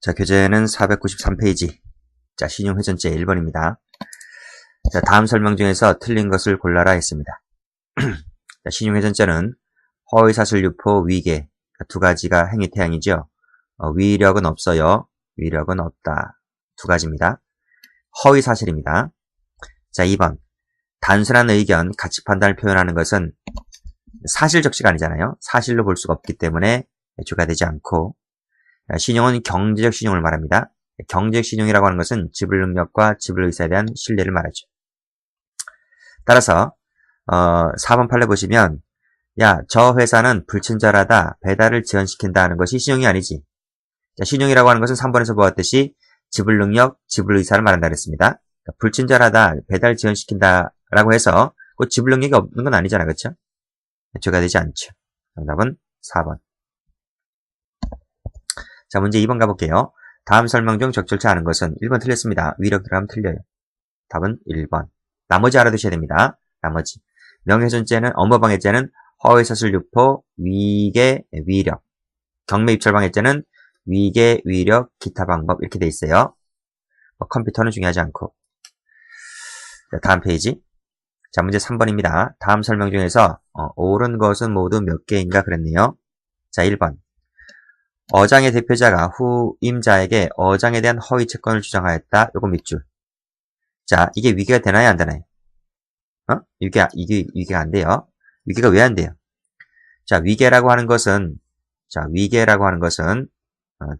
자, 교재는 493페이지. 자, 신용회전제 1번입니다. 자, 다음 설명 중에서 틀린 것을 골라라 했습니다. 자, 신용회전제는 허위사실 유포, 위계 두 가지가 행위태양이죠. 위력은 없어요. 위력은 없다. 두 가지입니다. 허위사실입니다. 자, 2번. 단순한 의견, 가치 판단을 표현하는 것은 사실 적시가 아니잖아요. 사실로 볼 수가 없기 때문에 주가 되지 않고, 신용은 경제적 신용을 말합니다. 경제적 신용이라고 하는 것은 지불 능력과 지불 의사에 대한 신뢰를 말하죠. 따라서 4번 판례 보시면 야, 저 회사는 불친절하다, 배달을 지연시킨다 하는 것이 신용이 아니지. 자, 신용이라고 하는 것은 3번에서 보았듯이 지불 능력, 지불 의사를 말한다 그랬습니다. 그러니까 불친절하다, 배달 지연시킨다 라고 해서 그 지불 능력이 없는 건 아니잖아, 그렇죠? 주가 되지 않죠. 정답은 4번. 자, 문제 2번 가볼게요. 다음 설명 중 적절치 않은 것은 1번 틀렸습니다. 위력 들어가면 틀려요. 답은 1번. 나머지 알아두셔야 됩니다. 나머지. 명예훼손죄는, 업무방해죄는 허위사실 유포, 위계, 위력. 경매입찰방해죄는 위계, 위력, 기타 방법 이렇게 돼 있어요. 컴퓨터는 중요하지 않고. 자, 다음 페이지. 자, 문제 3번입니다. 다음 설명 중에서 옳은 것은 모두 몇 개인가 그랬네요. 자, 1번. 어장의 대표자가 후임자에게 어장에 대한 허위 채권을 주장하였다. 요거 밑줄. 자, 이게 위계가 되나요, 안 되나요? 이게 위계가 안 돼요. 위계가 왜 안 돼요? 자, 위계라고 하는 것은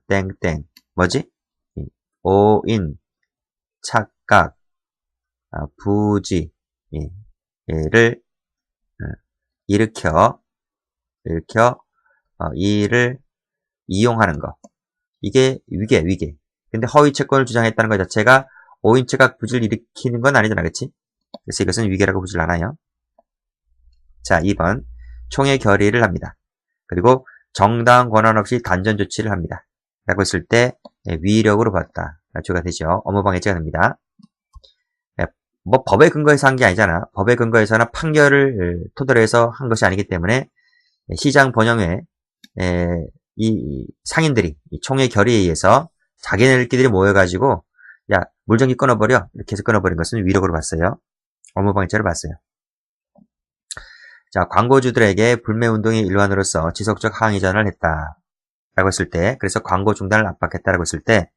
땡땡 뭐지? 오인, 착각, 부지, 얘를 일으켜 이를 이용하는 거. 이게 위계. 근데 허위 채권을 주장했다는 것 자체가 오인, 착각, 부지를 일으키는 건 아니잖아, 그치? 그래서 이것은 위계라고 보질 않아요. 자, 2번. 총회 결의를 합니다. 그리고 정당한 권한 없이 단전 조치를 합니다. 라고 했을 때 위력으로 봤다. 주가 되죠. 업무방해죄가 됩니다. 뭐 법에 근거해서 한 게 아니잖아. 법에 근거해서나 판결을 토대로 해서 한 것이 아니기 때문에 시장 번영회 이 상인들이 이 총회 결의에 의해서 자기네들끼리 모여가지고 야, 물전기 끊어버려. 이렇게 해서 끊어버린 것은 위력으로 봤어요. 업무방해죄를 봤어요. 자, 광고주들에게 불매운동의 일환으로서 지속적 항의 전화를 했다. 라고 했을 때, 그래서 광고 중단을 압박했다라고 했을 때,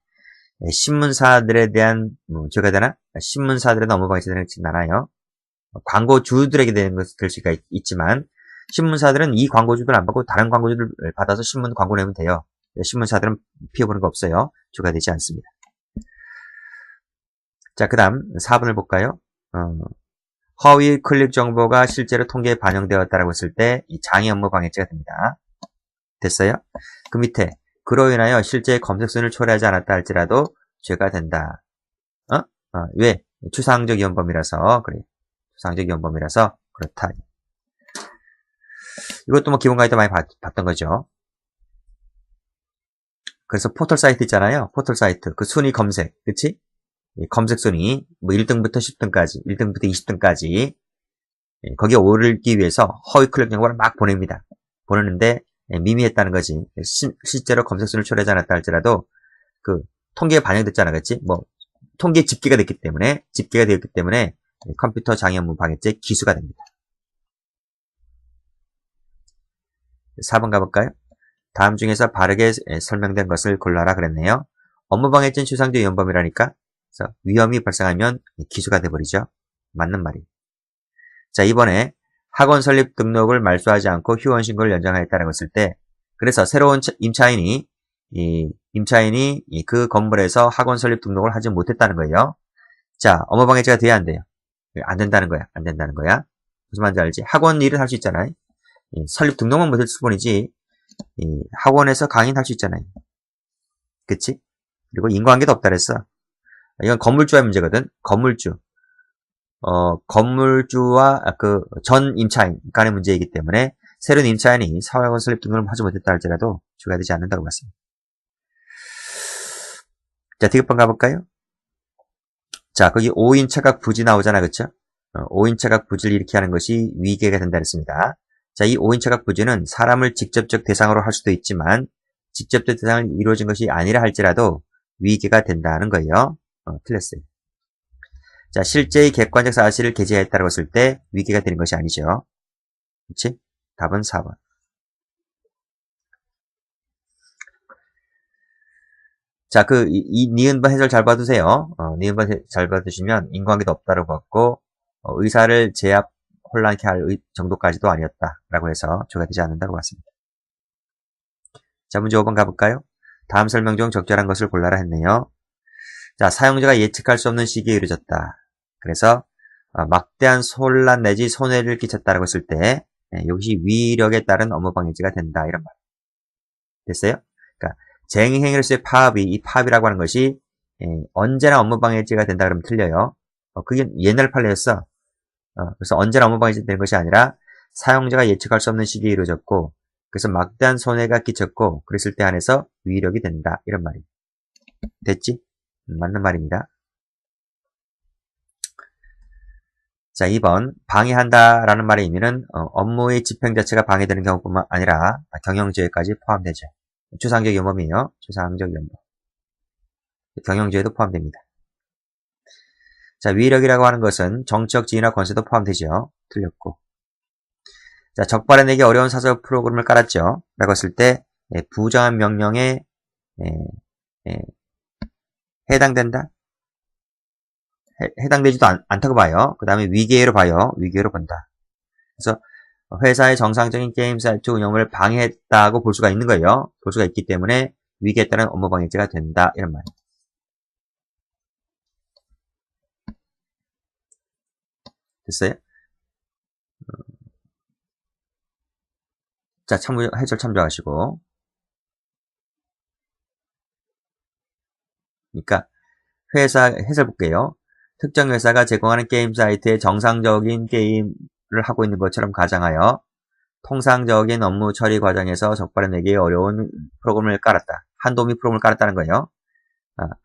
신문사들에 대한, 죄가 되나? 신문사들의 업무방해죄 되는 것은 않아요. 광고주들에게 되는 것이 될 수가 있지만, 신문사들은 이 광고주들 안 받고 다른 광고주들 받아서 신문 광고 내면 돼요. 신문사들은 피해보는 거 없어요. 주가 되지 않습니다. 자, 그 다음 4번을 볼까요? 허위 클릭 정보가 실제로 통계에 반영되었다라고 했을 때 이 장애 업무 방해죄가 됩니다. 됐어요? 그 밑에 그로 인하여 실제 검색 순위를 초래하지 않았다 할지라도 죄가 된다. 왜? 추상적 위헌범이라서 그래. 추상적 위헌범이라서 그렇다. 이것도 뭐 기본 강의 때 많이 봤던 거죠. 그래서 포털 사이트 있잖아요. 포털 사이트 그 순위 검색, 그치? 검색 순위, 뭐 1등부터 10등까지, 1등부터 20등까지, 거기에 오르기 위해서 허위 클릭 정보를 막 보냅니다. 보내는데, 미미했다는 거지. 실제로 검색 순위를 초래하지 않았다 할지라도, 그, 통계에 반영됐잖아, 그치? 뭐, 통계에 집계가 되었기 때문에, 컴퓨터 장애 업무 방해죄 기수가 됩니다. 4번 가볼까요? 다음 중에서 바르게 설명된 것을 골라라 그랬네요. 업무방해죄는 추상적 위헌범이라니까? 그래서 위험이 발생하면 기수가 돼버리죠. 맞는 말이. 자, 이번에 학원 설립 등록을 말소하지 않고 휴원 신고를 연장하였다라고 했을 때, 그래서 새로운 임차인이 그 건물에서 학원 설립 등록을 하지 못했다는 거예요. 자, 업무방해죄가 돼야 안 돼요. 안 된다는 거야. 무슨 말인지 알지? 학원 일은 할 수 있잖아요. 설립 등록만 못했을 뿐이지, 학원에서 강의는 할 수 있잖아요. 그치? 그리고 인과관계도 없다 그랬어. 이건 건물주의 문제거든. 건물주와 그 전 임차인 간의 문제이기 때문에 새로운 임차인이 사회학원 설립 등록을 하지 못했다 할지라도 주가 되지 않는다고 봤습니다. 자, 디귿번 가볼까요? 자, 거기 오인 착각 부지 나오잖아, 그쵸? 오인 착각 부지를 일으키게 하는 것이 위계가 된다 했습니다. 자, 이 오인 착각 부지는 사람을 직접적 대상으로 할 수도 있지만 직접적 대상을 이루어진 것이 아니라 할지라도 위계가 된다는 거예요. 틀렸어요. 자, 실제의 객관적 사실을 게재했다고 했을 때 위계가 되는 것이 아니죠. 그렇지? 답은 4번. 자, 니은번 해설 잘 봐두세요. 니은번 잘 봐두시면 인과관계도 없다고 봤고, 의사를 제압 혼란케 할 정도까지도 아니었다라고 해서 조가 되지 않는다고 봤습니다. 자, 문제 5번 가볼까요? 다음 설명 중 적절한 것을 골라라 했네요. 자, 사용자가 예측할 수 없는 시기에 이루어졌다. 그래서 막대한 혼란 내지 손해를 끼쳤다라고 했을 때 이것이 위력에 따른 업무방해죄가 된다 이런 말. 됐어요? 그러니까 쟁행행위로서의 파업이 이 파업이라고 하는 것이 언제나 업무방해죄가 된다 그러면 틀려요. 그게 옛날 판례였어. 그래서 언제나 업무방해죄 되는 것이 아니라 사용자가 예측할 수 없는 시기에 이루어졌고 그래서 막대한 손해가 끼쳤고 그랬을 때 한해서 위력이 된다 이런 말이 됐지? 맞는 말입니다. 자, 2번 방해한다라는 말의 의미는 업무의 집행 자체가 방해되는 경우뿐만 아니라 경영지회까지 포함되죠. 추상적 위험이에요. 추상적 위험. 경영지회도 포함됩니다. 자, 위력이라고 하는 것은 정치적 지위나 권세도 포함되죠. 틀렸고. 자, 적발해내기 어려운 사설 프로그램을 깔았죠. 라고 했을 때 부정한 명령에 해당된다? 해당되지도 않다고 봐요. 그 다음에 위계로 봐요. 위계로 본다. 그래서 회사의 정상적인 게임 사이트 운영을 방해했다고 볼 수가 있는 거예요. 볼 수가 있기 때문에 위계에 따른 업무방해죄가 된다. 이런 말. 됐어요? 자, 해설 참조하시고. 그러니까 해설 볼게요. 특정 회사가 제공하는 게임 사이트에 정상적인 게임을 하고 있는 것처럼 가정하여 통상적인 업무 처리 과정에서 적발해내기 어려운 프로그램을 깔았다. 한도미 프로그램을 깔았다는 거예요.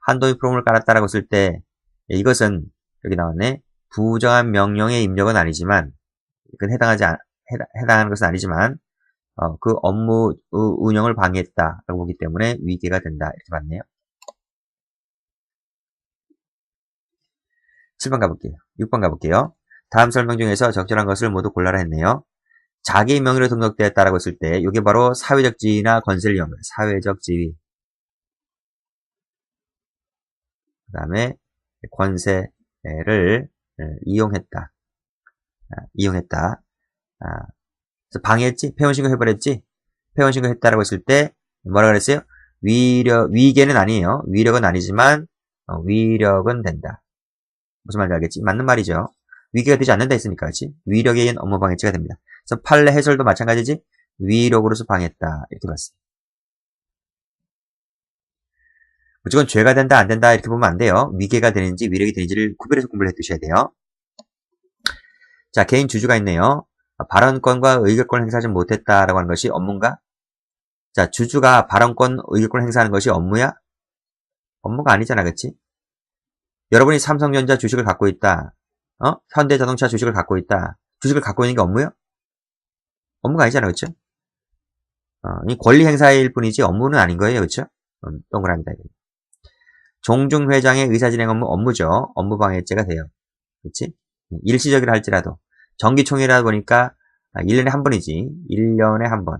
한도미 프로그램을 깔았다라고 했을 때 이것은 여기 나왔네. 부정한 명령의 입력은 아니지만 이건 해당하는 것은 아니지만 그 업무 운영을 방해했다라고 보기 때문에 위계가 된다 이렇게 봤네요. 7번 가볼게요. 6번 가볼게요. 다음 설명 중에서 적절한 것을 모두 골라라 했네요. 자기 명의로 등록되었다라고 했을 때 이게 바로 사회적 지위나 권세를 이용한 거예요. 사회적 지위. 그 다음에 권세를 이용했다. 그래서 방해했지? 폐원신고 해버렸지? 폐원신고 했다라고 했을 때 뭐라 그랬어요? 위계는 아니에요. 위력은 아니지만 위력은 된다. 무슨 말인지 알겠지? 맞는 말이죠. 위계가 되지 않는다 했으니까, 그렇지? 위력에 의한 업무방해죄가 됩니다. 그래서 판례 해설도 마찬가지지? 위력으로서 방해했다. 이렇게 봤어요. 무조건 죄가 된다, 안 된다 이렇게 보면 안 돼요. 위계가 되는지 위력이 되는지를 구별해서 공부를 해두셔야 돼요. 자, 개인 주주가 있네요. 발언권과 의결권을 행사하지 못했다라고 하는 것이 업무인가? 자, 주주가 발언권, 의결권을 행사하는 것이 업무야? 업무가 아니잖아, 그치? 여러분이 삼성전자 주식을 갖고 있다. 현대자동차 주식을 갖고 있다. 주식을 갖고 있는 게 업무요? 업무가 아니잖아, 그쵸? 이 권리 행사일 뿐이지 업무는 아닌 거예요, 그쵸? 동그라미다. 종중 회장의 의사진행 업무죠. 업무방해죄가 돼요. 그치? 일시적이라 할지라도. 정기총회라 보니까 1년에 한 번이지. 1년에 한 번.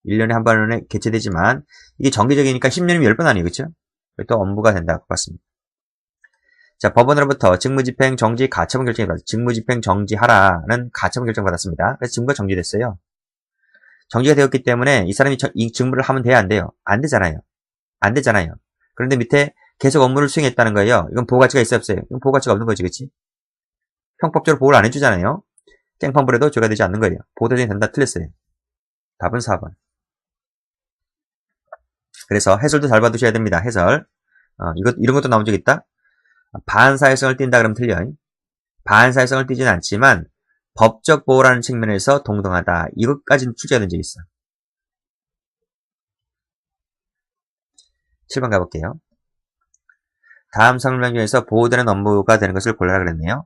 1년에 한 번에 개최되지만 이게 정기적이니까 10년이면 10번 아니에요, 그쵸? 또 업무가 된다고 봤습니다. 자, 법원으로부터 직무집행 정지 가처분 결정이 받았습니다. 직무집행 정지하라는 가처분 결정 받았습니다. 그래서 직무가 정지됐어요. 정지가 되었기 때문에 이 사람이 이 직무를 하면 돼야 안 돼요? 안 되잖아요. 안 되잖아요. 그런데 밑에 계속 업무를 수행했다는 거예요. 이건 보호가치가 있어요, 없어요? 이건 보호가치가 없는 거지, 그치? 형법적으로 보호를 안 해주잖아요. 깽판불 해도 죄가 되지 않는 거예요. 보호대상이 된다, 틀렸어요. 답은 4번. 그래서 해설도 잘 봐두셔야 됩니다. 해설. 이런 것도 나온 적 있다? 반사회성을 띈다 그러면 틀려. 반사회성을 띠진 않지만 법적 보호라는 측면에서 동등하다. 이것까지는 출제가 된 적이 있어. 7번 가볼게요. 다음 설명 중에서 보호되는 업무가 되는 것을 골라라 그랬네요.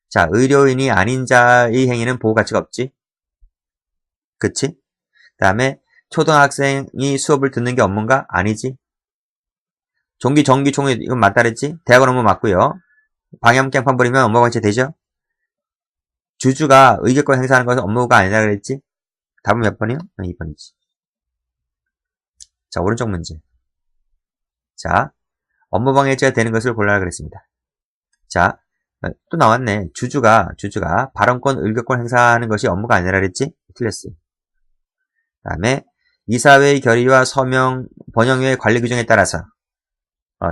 자, 의료인이 아닌 자의 행위는 보호 가치가 없지? 그치? 그 다음에 초등학생이 수업을 듣는 게 업무인가? 아니지. 종기, 총회, 이건 맞다 그랬지? 대학원 업무 맞고요. 방염 깽판 부리면 업무 방치 되죠? 주주가 의결권 행사하는 것은 업무가 아니라 그랬지? 답은 몇 번이요? 2번이지. 자, 오른쪽 문제. 자, 업무방해죄가 되는 것을 골라라 그랬습니다. 자, 또 나왔네. 주주가 발언권, 의결권 행사하는 것이 업무가 아니라 그랬지? 틀렸어요. 그 다음에 이사회의 결의와 서명, 번영회 관리 규정에 따라서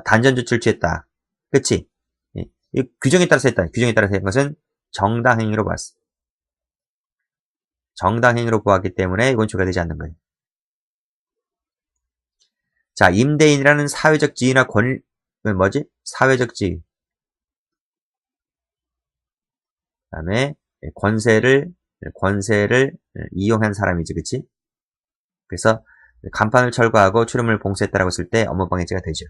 단전 조치를 취했다. 그치? 이 규정에 따라서 했다. 규정에 따라서 했던 것은 정당행위로 보았어. 정당행위로 보았기 때문에 이건 조가 되지 않는 거예요. 자, 임대인이라는 사회적 지위나 뭐지? 사회적 지위. 그 다음에 권세를 이용한 사람이지, 그치? 그래서 간판을 철거하고 출입문을 봉쇄했다라고 했을 때 업무방해죄가 되죠.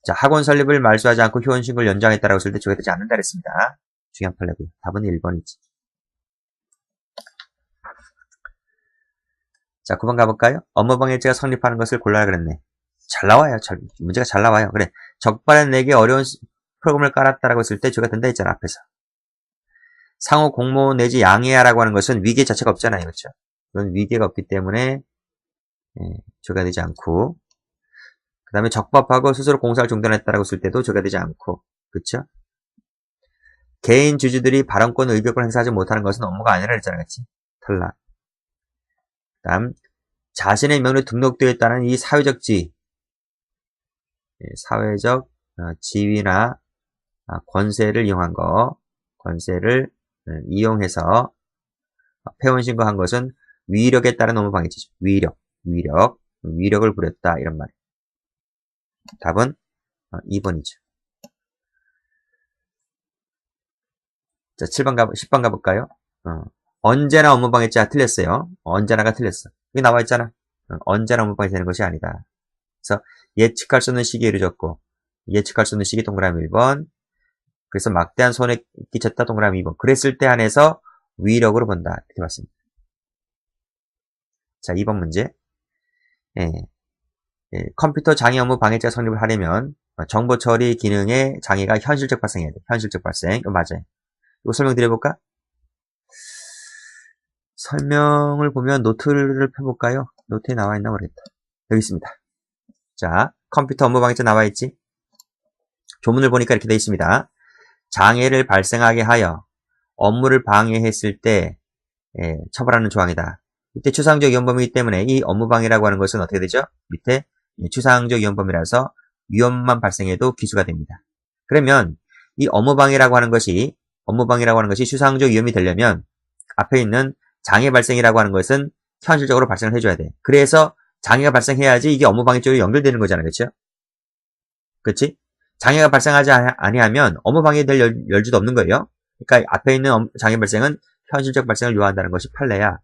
자, 학원 설립을 말소하지 않고 효원신고를 연장했다라고 했을 때 조가 되지 않는다 그랬습니다. 중요한 판례고요. 답은 1번이지. 자, 9번 가볼까요? 업무방해죄가 성립하는 것을 골라야 그랬네. 잘 나와요. 문제가 잘 나와요. 그래. 적발에 내게 어려운 프로그램을 깔았다라고 했을 때 죄가 된다 했잖아, 앞에서. 상호 공모 내지 양해하라고 하는 것은 위계 자체가 없잖아요. 그렇죠? 이건 위계가 없기 때문에 죄가 되지 않고, 그 다음에 적법하고 스스로 공사를 중단했다라고 했을 때도 죄가 되지 않고, 그렇죠? 개인 주주들이 발언권, 의결권 행사하지 못하는 것은 업무가 아니라 그랬잖아, 그렇지? 탈락. 그 다음, 자신의 명의로 등록되어 있다는 이 사회적 지위, 사회적 지위나 권세를 이용한 거, 권세를 이용해서 폐원신고한 것은 위력에 따른 업무방해죄죠. 위력을 부렸다 이런 말이에요. 답은 2번이죠. 자, 10번 가볼까요? 언제나 업무방해죄가 틀렸어요. 언제나가 틀렸어. 여기 나와 있잖아. 언제나 업무방해 되는 것이 아니다. 그래서 예측할 수 없는 시기에 이루어졌고, 예측할 수 없는 시기 동그라미 1번, 그래서 막대한 손해 끼쳤다 동그라미 2번. 그랬을 때 한해서 위력으로 본다. 이렇게 봤습니다. 자, 2번 문제. 컴퓨터 장애 업무 방해죄가 성립을 하려면 정보 처리 기능의 장애가 현실적 발생해야 돼. 현실적 발생. 이거 맞아요. 이거 설명드려볼까? 설명을 보면 노트를 펴볼까요? 노트에 나와 있나 모르겠다. 여기 있습니다. 자, 컴퓨터 업무 방해죄 나와 있지? 조문을 보니까 이렇게 되어 있습니다. 장애를 발생하게 하여 업무를 방해했을 때 처벌하는 조항이다. 이때 추상적 위헌범이기 때문에 이 업무방해라고 하는 것은 어떻게 되죠? 밑에 추상적 위헌범이라서 위헌만 발생해도 기수가 됩니다. 그러면 이 업무방해라고 하는 것이 추상적 위헌이 되려면 앞에 있는 장애 발생이라고 하는 것은 현실적으로 발생을 해줘야 돼. 그래서 장애가 발생해야지 이게 업무방해 쪽으로 연결되는 거잖아요. 그렇죠? 그렇지? 장애가 발생하지 아니하면 업무방해 될 여지도 없는 거예요. 그러니까 앞에 있는 장애 발생은 현실적 발생을 요한다는 것이 판례야.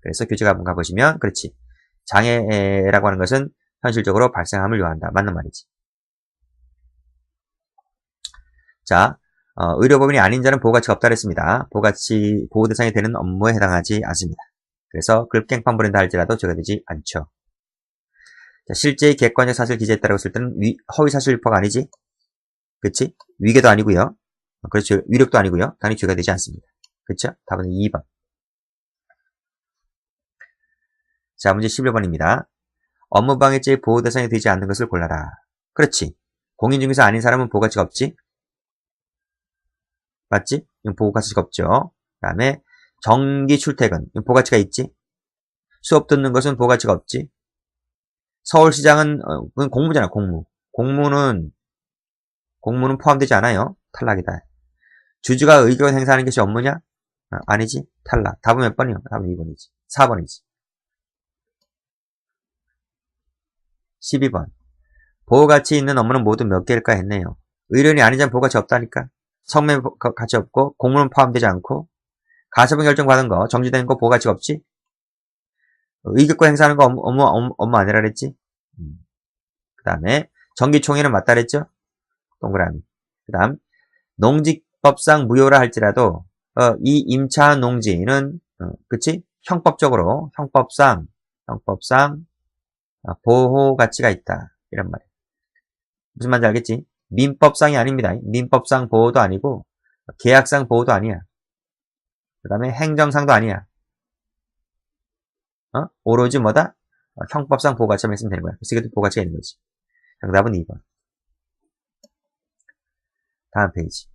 그래서 교재가 한번 가보시면 그렇지. 장애라고 하는 것은 현실적으로 발생함을 요한다. 맞는 말이지. 자, 의료법인이 아닌 자는 보호가치가 없다 그랬습니다. 보호 대상이 되는 업무에 해당하지 않습니다. 그래서 글깽판 부린다 할지라도 죄가 되지 않죠. 자, 실제의 객관적 사실 기재했다고 했을 때는 허위 사실 유포가 아니지? 그치? 위계도 아니고요. 그렇죠. 위력도 아니고요. 당연히 죄가 되지 않습니다. 그쵸? 답은 2번. 자, 문제 11번입니다. 업무방해죄의 보호 대상이 되지 않는 것을 골라라. 그렇지. 공인중개사 아닌 사람은 보호가치가 없지? 맞지? 이건 보호가치가 없죠. 그 다음에 정기 출퇴근. 이건 보호가치가 있지? 수업 듣는 것은 보호가치가 없지? 서울시장은 그건 공무잖아. 공무는 포함되지 않아요. 탈락이다. 주주가 의견 행사하는 것이 업무냐? 아니지. 탈락. 답은 몇 번이요? 답은 2번이지. 4번이지. 12번. 보호가치 있는 업무는 모두 몇 개일까 했네요. 의료인이 아닌 자는 보호가치 없다니까. 성매 가치 없고 공무는 포함되지 않고 가처분 결정 받은 거 정지된 거 보호가치가 없지. 의결권 행사하는 거 업무 아니라 그랬지. 그 다음에 정기총회는 맞다 그랬죠. 동그라미. 그 다음 농지법상 무효라 할지라도 이 임차한 농지는 그치? 형법상 보호 가치가 있다. 이런 말이에요. 무슨 말인지 알겠지? 민법상이 아닙니다. 민법상 보호도 아니고 계약상 보호도 아니야. 그 다음에 행정상도 아니야. 오로지 뭐다? 형법상 보호 가치만 있으면 되는 거야. 그래서 이것도 보호 가치가 있는 거지. 정답은 2번. 다음 페이지.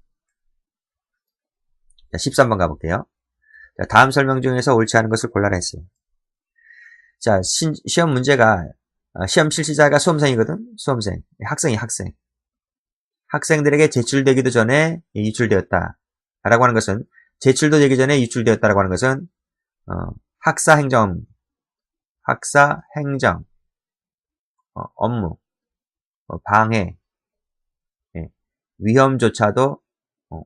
자, 13번 가볼게요. 자, 다음 설명 중에서 옳지 않은 것을 골라라 했어요. 자, 시험 문제가, 시험 실시자가 수험생이거든? 수험생. 학생. 학생들에게 제출되기도 전에 유출되었다. 라고 하는 것은, 제출도 되기 전에 유출되었다라고 하는 것은, 학사행정, 업무, 방해, 예, 위험조차도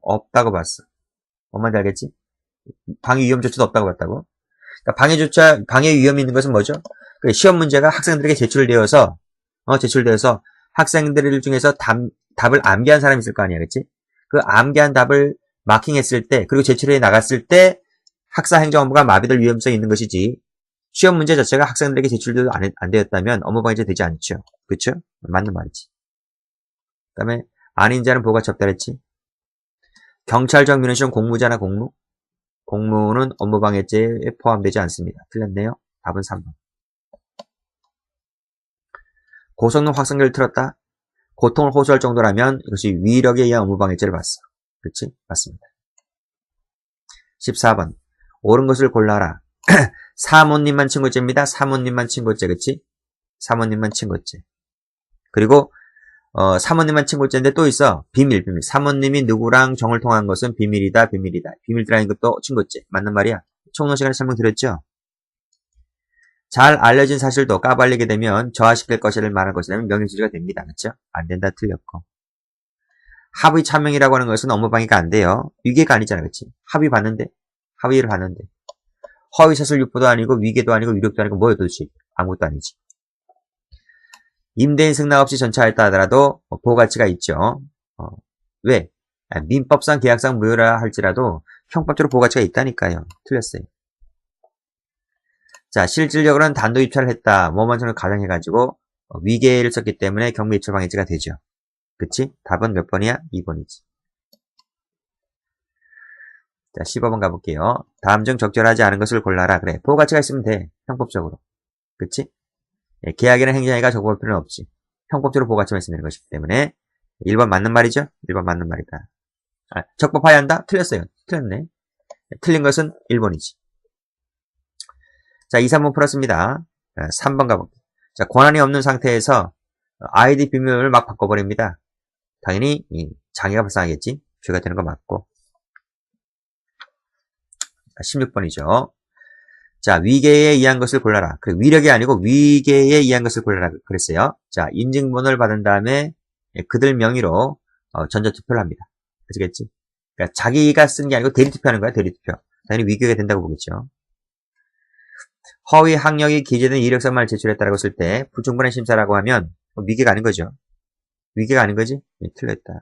없다고 봤어. 뭔 말인지 알겠지? 방해 위험조차도 없다고 봤다고. 그러니까 방해 위험이 있는 것은 뭐죠? 시험 문제가 학생들에게 제출되어서 학생들 중에서 답을 암기한 사람이 있을 거 아니야, 그치? 그 암기한 답을 마킹했을 때, 그리고 제출해 나갔을 때 학사 행정 업무가 마비될 위험성이 있는 것이지, 시험 문제 자체가 학생들에게 제출도 안 되었다면 업무방해죄 되지 않죠. 그쵸? 맞는 말이지. 그 다음에 아닌 자는 보호가 적다 그랬지. 경찰청 민원시험 공무잖아, 공무. 공무는 업무방해죄에 포함되지 않습니다. 틀렸네요. 답은 3번. 고성능 확성기를 틀었다. 고통을 호소할 정도라면 이것이 위력에 의한 업무방해죄를 봤어. 그렇지? 맞습니다. 14번. 옳은 것을 골라라. 사모님만 친고죄입니다. 사모님만 친고죄, 그치? 사모님만 친고죄. 그리고 사모님만 친고죄인데 또 있어. 비밀. 사모님이 누구랑 정을 통한 것은 비밀이다. 비밀 들어있는 것도 친고죄. 맞는 말이야. 총론 시간에 설명드렸죠? 잘 알려진 사실도 까발리게 되면 저하시킬 것이라는 말할 것이라면 명예훼손죄가 됩니다. 그렇죠? 안 된다. 틀렸고. 합의 차명이라고 하는 것은 업무방해가 안 돼요. 위계가 아니잖아. 그렇지? 합의를 봤는데. 허위사실 유포도 아니고 위계도 아니고 위력도 아니고 뭐예요 도대체? 아무것도 아니지. 임대인 승낙 없이 전차했다 하더라도 보호가치가 있죠. 왜? 민법상 계약상 무효라 할지라도 형법적으로 보호가치가 있다니까요. 틀렸어요. 자, 실질적으로는 단독 입찰을 했다. 뭐만처럼 가정해가지고 위계를 썼기 때문에 경매 입찰 방해죄가 되죠. 그치? 답은 몇 번이야? 2번이지. 자, 15번 가볼게요. 다음 중 적절하지 않은 것을 골라라. 그래, 보호가치가 있으면 돼. 형법적으로. 그치? 예, 계약이나 행정이가 적법할 필요는 없지. 형법적으로 보호가치만 있으면 되는 것이기 때문에 1번 맞는 말이죠? 1번 맞는 말이다. 적법하여야 한다? 틀렸어요. 틀렸네. 틀린 것은 1번이지. 자, 2, 3번 풀었습니다. 3번 가볼게요. 자, 권한이 없는 상태에서 아이디 비밀을 막 바꿔버립니다. 당연히 장애가 발생하겠지. 죄가 되는 거 맞고. 16번이죠. 자, 위계에 의한 것을 골라라. 그 위력이 아니고 위계에 의한 것을 골라라 그랬어요. 자, 인증번호를 받은 다음에 그들 명의로 전자투표를 합니다. 아시겠지? 그러니까 자기가 쓴 게 아니고 대리투표하는 거야, 대리투표. 당연히 위계가 된다고 보겠죠. 허위 학력이 기재된 이력서만을 제출했다라고 했을 때 불충분한 심사라고 하면 위계가 아닌 거죠. 위계가 아닌 거지? 네, 틀렸다.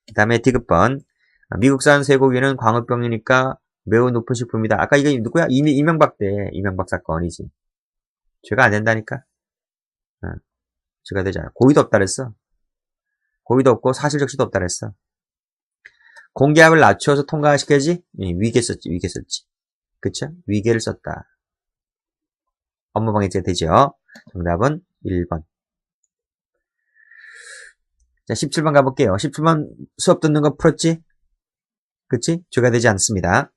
그 다음에 디귿번. 미국산 쇠고기는 광우병이니까 매우 높은 식품이다. 아까 이거 누구야? 이명박 사건이지. 죄가 안 된다니까? 죄가 되지 않아. 고의도 없다 그랬어. 고의도 없고 사실 적시도 없다 그랬어. 공기압을 낮춰서 통과시켜야지? 위계 썼지. 그쵸? 위계를 썼다. 업무방해죄가 되죠. 정답은 1번. 자, 17번 가볼게요. 17번 수업 듣는 거 풀었지? 그치? 죄가 되지 않습니다.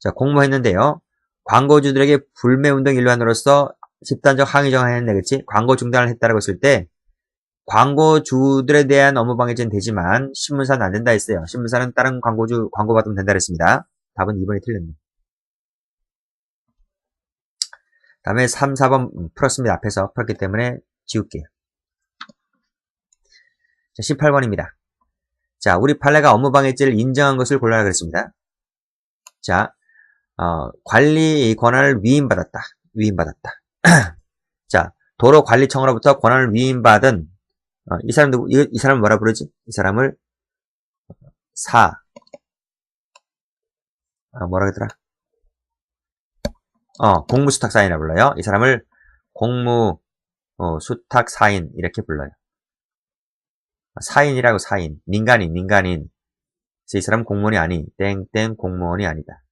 자, 공모했는데요. 광고주들에게 불매운동 일환으로서 집단적 항의 정하였네, 그치? 광고 중단을 했다라고 했을 때, 광고주들에 대한 업무방해죄는 되지만, 신문사는 안 된다 했어요. 신문사는 다른 광고주 광고 받으면 된다 그랬습니다. 답은 2번이 틀렸네. 다음에 3, 4번 풀었습니다. 앞에서 풀었기 때문에 지울게요. 자, 18번입니다. 자, 우리 판례가 업무방해죄를 인정한 것을 골라라 그랬습니다. 자, 관리 권한을 위임받았다. 자, 도로관리청으로부터 권한을 위임받은, 이 사람을 뭐라 부르지? 이 사람을, 뭐라 그러더라? 공무수탁사인이라고 불러요. 이 사람을 수탁사인 이렇게 불러요. 사인이라고 사인. 민간인. 그래서 이 사람은 공무원이 아니. 땡땡 공무원이 아니다.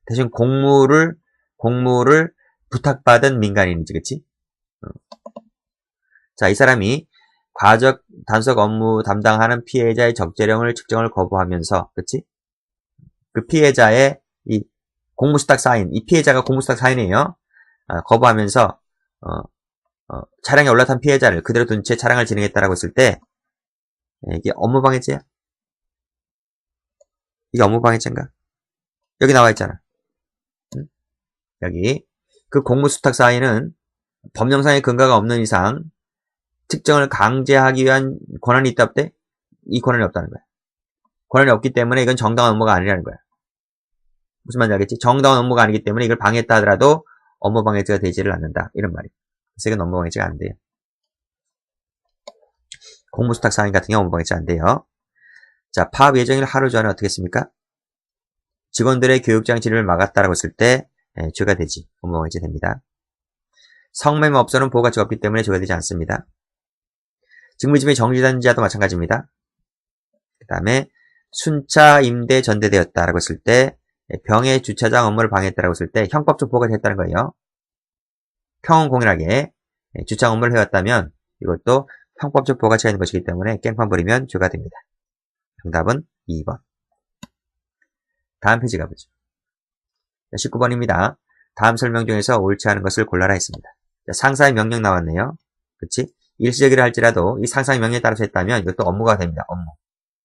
대신 공무를 부탁받은 민간인이지, 그치? 자, 이 사람이 과적 단속 업무 담당하는 피해자의 적재령을 측정을 거부하면서, 그치? 그 피해자의 이 공무수탁 사인, 이 피해자가 공무수탁 사인이에요. 거부하면서, 차량에 올라탄 피해자를 그대로 둔 채 차량을 진행했다라고 했을 때, 이게 업무방해죄야? 이게 업무방해죄인가? 여기 나와 있잖아. 응? 여기. 그 공무수탁 사인은 법령상의 근거가 없는 이상 특정을 강제하기 위한 권한이 있다 없대? 이 권한이 없다는 거야. 권한이 없기 때문에 이건 정당한 업무가 아니라는 거야. 무슨 말인지 알겠지? 정당한 업무가 아니기 때문에 이걸 방해했다 하더라도 업무방해죄가 되지를 않는다. 이런 말이야. 그래서 이건 업무방해죄가 안 돼요. 공무수탁 사인 같은 경우 업무방해죄 안 돼요. 자, 파업 예정일 하루 전에 어떻게 했습니까? 직원들의 교육장 진입을 막았다라고 했을 때 죄가 되지. 업무방해죄 됩니다. 성매매업소는 보호가 적었기 때문에 죄가 되지 않습니다. 직무집행이 정지된 자도 마찬가지입니다. 그 다음에 순차 임대 전대되었다라고 했을 때 병의 주차장 업무를 방해했다라고 했을 때 형법적 보호가 됐다는 거예요. 평온공연하게 주차장 업무를 해왔다면 이것도 형법적 보호가 차이는 것이기 때문에 깽판 부리면 죄가 됩니다. 정답은 2번. 다음 페이지 가보죠. 19번입니다. 다음 설명 중에서 옳지 않은 것을 골라라 했습니다. 상사의 명령 나왔네요. 그치? 일시적이라 할지라도 이 상사의 명령에 따라서 했다면 이것도 업무가 됩니다. 업무.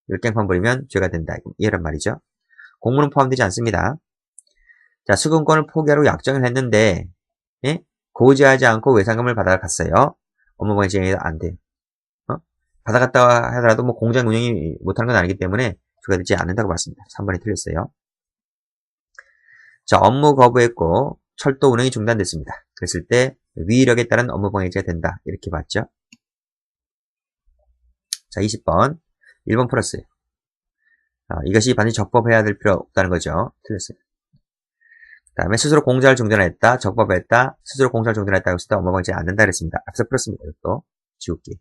이걸 깽판 부리면 죄가 된다. 이런 말이죠. 공무는 포함되지 않습니다. 자, 수급권을 포기하려고 약정을 했는데 고지하지 않고 외상금을 받아갔어요. 업무방해죄가 안 돼요. 받아갔다 하더라도 뭐 공장 운영이 못하는 건 아니기 때문에 죄가 되지 않는다고 봤습니다. 3번이 틀렸어요. 자, 업무 거부했고 철도 운행이 중단됐습니다. 그랬을 때 위력에 따른 업무방해죄가 된다. 이렇게 봤죠. 자, 20번. 1번 풀었어요. 이것이 반드시 적법해야 될 필요 없다는 거죠. 틀렸어요. 그 다음에 스스로 공사를 중단했다. 적법했다. 스스로 공사를 중단했다고 했을 때 업무방해죄 안 된다 그랬습니다. 앞서 풀었습니다. 이것도 지우기.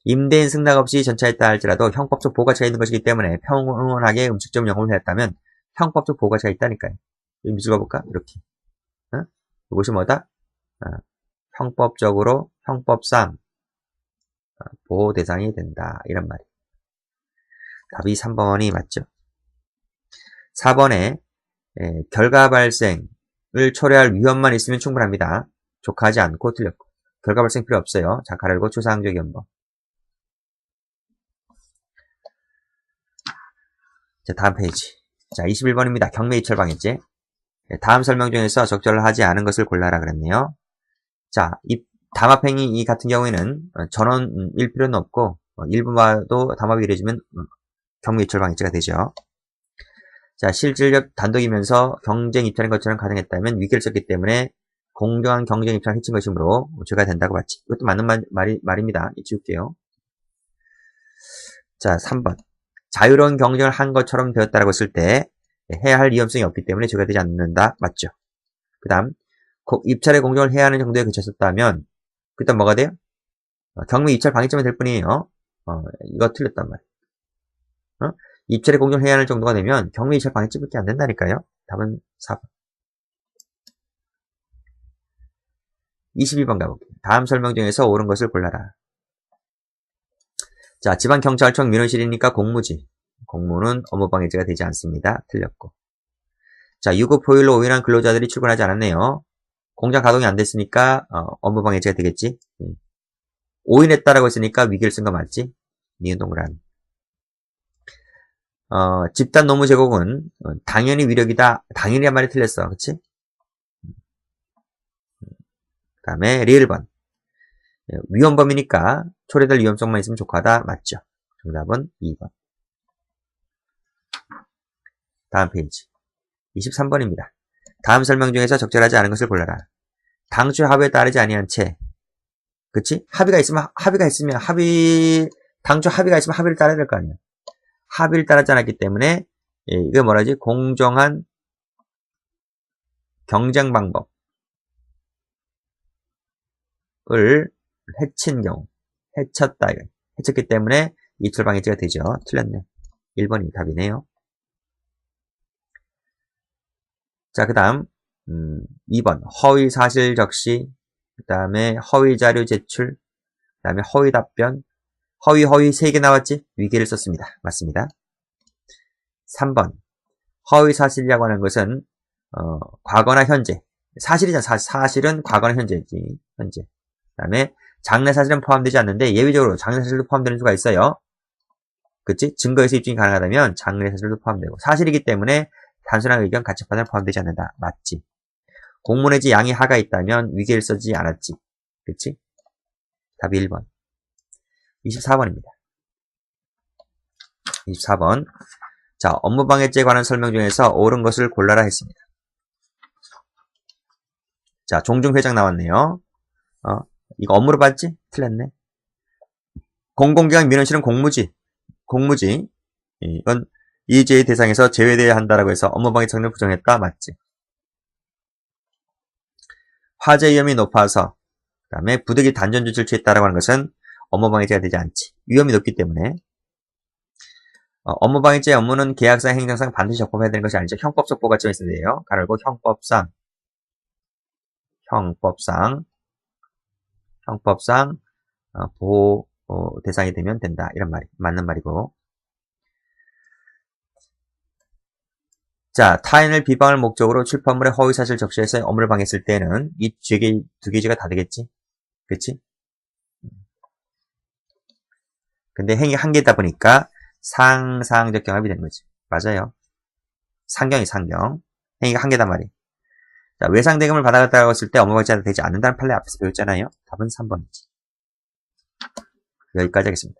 임대인 승낙 없이 전차했다 할지라도 형법적 보호가 있는 것이기 때문에 평온하게 음식점 영업을 했다면 형법적 보호가 있다니까요. 이 밑줄 가볼까? 이렇게. 이것이 뭐다? 형법적으로, 형법상 보호 대상이 된다. 이런 말이에요. 답이 3번이 맞죠. 4번에 결과 발생을 초래할 위험만 있으면 충분합니다. 족하지 않고 틀렸고. 결과 발생 필요 없어요. 자, 가르고 추상적 연법. 자, 다음 페이지. 자, 21번입니다. 경매 입찰 방해죄. 다음 설명 중에서 적절하지 않은 것을 골라라 그랬네요. 자, 이 담합행위 이 같은 경우에는 전원일 필요는 없고 일부마도 담합이 이루어지면 경매 입찰 방해죄가 되죠. 자, 실질적 단독이면서 경쟁 입찰인 것처럼 가능했다면 위기를 썼기 때문에 공정한 경쟁 입찰을 해친 것이므로 죄가 된다고 봤지. 이것도 맞는 말입니다. 지울게요. 자, 3번. 자유로운 경쟁을 한 것처럼 되었다라고 했을 때 해야 할 위험성이 없기 때문에 죄가 되지 않는다. 맞죠? 그 다음 입찰의 공정을 해야 하는 정도에 그쳤었다면 그때 뭐가 돼요? 경매 입찰 방해점이 될 뿐이에요. 이거 틀렸단 말이에요. 입찰의 공정을 해야 하는 정도가 되면 경매 입찰 방해점밖에 안 된다니까요. 답은 4번. 22번 가볼게요. 다음 설명 중에서 옳은 것을 골라라. 자, 지방경찰청 민원실이니까 공무지. 공무는 업무방해죄가 되지 않습니다. 틀렸고. 자, 유급 포일로 오인한 근로자들이 출근하지 않았네요. 공장 가동이 안 됐으니까 업무방해죄가 되겠지. 오인했다라고 했으니까 위기를 쓴 거 맞지? 니은 동그라미. 집단 노무 제공은 당연히 위력이다. 당연히란 말이 틀렸어. 그치? 그 다음에 리을 번. 위험범이니까 초래될 위험성만 있으면 족하다. 맞죠? 정답은 2번. 다음 페이지. 23번입니다. 다음 설명 중에서 적절하지 않은 것을 골라라. 당초 합의에 따르지 아니한 채. 그치? 당초 합의가 있으면 합의를 따라야 될 거 아니야. 합의를 따르지 않았기 때문에 이게 뭐라지? 공정한 경쟁 방법을 해친 경우, 해쳤다. 해쳤기 때문에 이출방해죄가 되죠. 틀렸네. 1번이 답이네요. 자, 그 다음 2번 허위 사실 적시, 그 다음에 허위 자료 제출, 그 다음에 허위 답변, 허위 3개 나왔지? 위계를 썼습니다. 맞습니다. 3번 허위 사실이라고 하는 것은 과거나 현재, 사실이잖아. 사실은 과거나 현재지. 현재. 그 다음에 장래 사실은 포함되지 않는데 예외적으로 장래 사실도 포함되는 수가 있어요. 그치? 증거에서 입증이 가능하다면 장래 사실도 포함되고, 사실이기 때문에 단순한 의견, 가치 판단 포함되지 않는다. 맞지? 공문의 지 양이 하가 있다면 위계를 써지 않았지. 그치? 답이 1번. 24번입니다. 24번. 자, 업무방해죄에 관한 설명 중에서 옳은 것을 골라라 했습니다. 자, 종중회장 나왔네요. 이거 업무로 봤지? 틀렸네. 공공기관 민원실은 공무지. 이건 이 죄의 대상에서 제외되어야 한다라고 해서 업무방해 청구를 부정했다. 맞지? 화재 위험이 높아서, 그 다음에 부득이 단전 조치를 취했다라고 하는 것은 업무방해죄가 되지 않지. 위험이 높기 때문에. 업무방해죄 업무는 계약상, 행정상 반드시 적법해야 되는 것이 아니죠. 형법적 보가점이 있어야 돼요. 가로고 형법상 보호 대상이 되면 된다. 이런 말이 맞는 말이고. 자, 타인을 비방할 목적으로 출판물에 허위사실 적시해서 업무를 방해했을 때는 이 두 개 죄가 다 되겠지? 그치? 근데 행위 한 개다 보니까 상상적 경합이 되는 거지. 맞아요. 상경이 상경. 행위가 한 개단 말이야. 자, 외상대금을 받아갔다고 했을 때 업무방해죄가 되지 않는다는 판례 앞에서 배웠잖아요. 답은 3번이지. 여기까지 하겠습니다.